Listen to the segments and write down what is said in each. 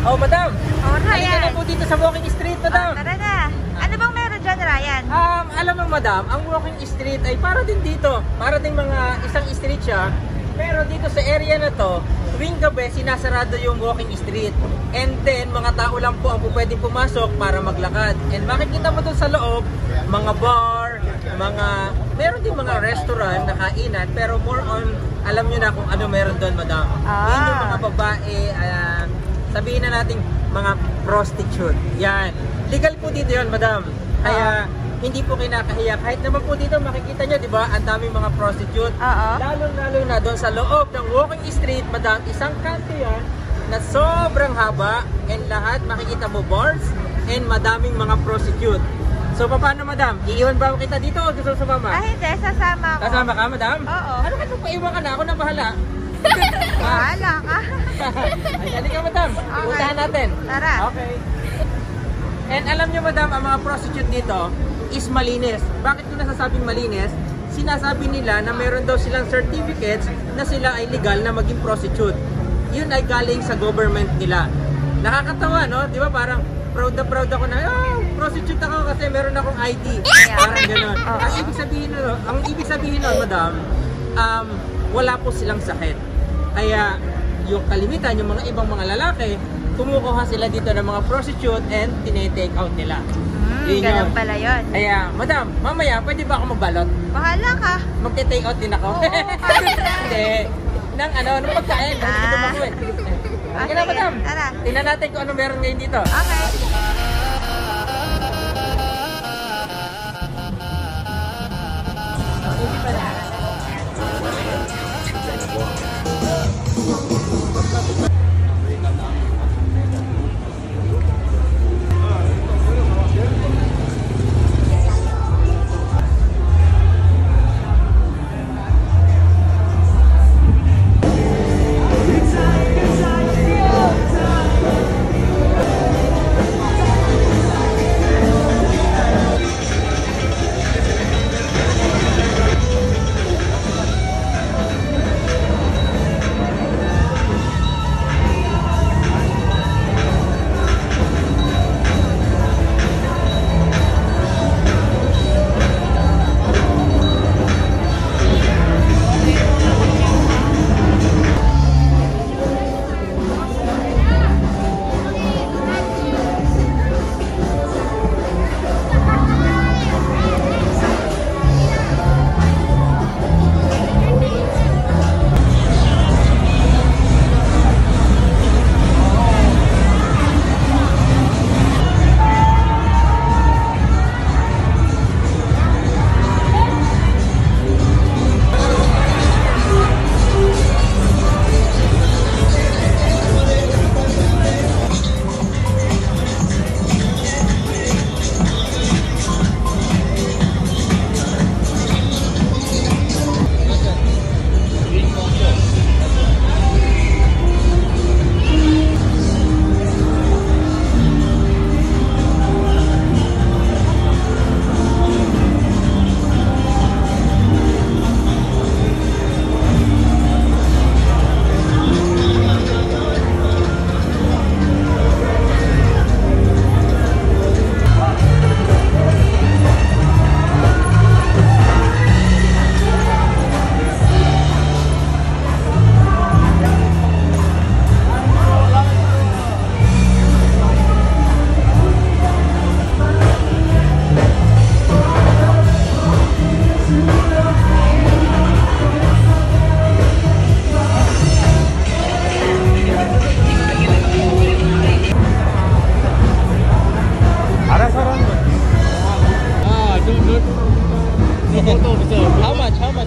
Oh, madam. Oh, Halika Ryan. na po dito sa walking street, madam. Oh, tara na. Ano bang meron dyan, Ryan? Alam mo, madam, ang walking street ay para din dito. Para din mga isang street siya. Pero dito sa area na to, tuwing gabi, sinasarado yung walking street. And then, mga tao lang po ang pwedeng pumasok para maglakad. And makikita mo dun sa loob, mga bar, meron din mga restaurant na kainan. Pero more on, alam nyo na kung ano meron doon, madam. Yun yung mga babae, sabihin na natin mga prostitute. Yan. Legal po dito yun, madam. Kaya hindi po kinakahiya. Kahit naman po dito makikita nyo, di ba? Ang daming mga prostitute. Lalo na doon sa loob ng walking street, madam, isang kanto yan na sobrang haba and lahat makikita mo bars and madaming mga prostitute. So, paano, madam? Iiwan ba kita dito o gusto sumama? Ay, hindi. Sasama ako. Sasama ka, madam? Oo. Ano ka paiwan ka na? Ako na bahala. Bahala ka. Ay, halika, madam. Okay. Puntahan natin. Tara. Okay. And alam nyo, madam, ang mga prostitute dito is malinis. Bakit ko nasasabing malinis? Sinasabi nila na meron daw silang certificates na sila ay legal na maging prostitute. Yun ay galing sa government nila. Nakakatawa, no? Di ba parang proud ako na, prostitute ako kasi meron akong ID. Parang gano'n. Ang ibig sabihin nun, madam, wala po silang sakit. Kaya yung kalimitan, yung mga ibang mga lalaki, kumukuha sila dito ng mga prostitute and tinetake out nila. Ganun pala yun. Kaya, madam, mamaya, pwede ba ako magbalot? Bahala ka. Magte-take out din ako? Oo, kaya. Hindi. Nang pagkain. Kasi dito ako eh. Okay na, madam. Tara. Tingnan natin kung ano meron ngayon dito. Okay.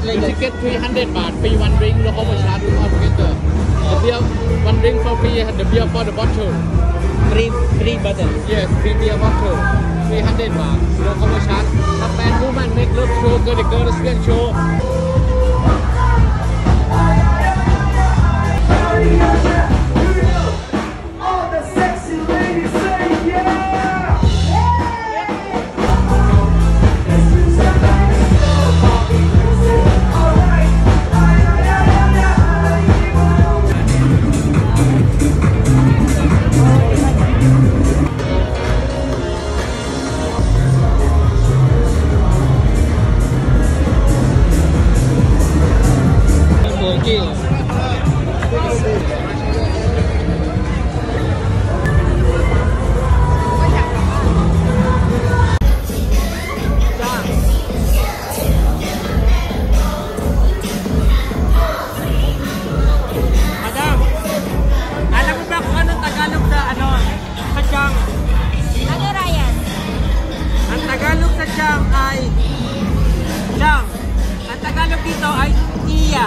like the ticket 300 baht, pay one drink, no how much charge you have together. The beer, one drink for free, and the beer for the bottle. Three bottles. Yes, 3 beer bottle. 300 baht, no how much charge. The man, woman make love show, girl, the girl skin show. All the sexy ladies say yeah! you. Madam, alam mo ba kung anong Tagalog sa sa Chang? Ano, Ryan? Ang Tagalog sa Chang ay Chang. Ang Tagalog dito ay Iya.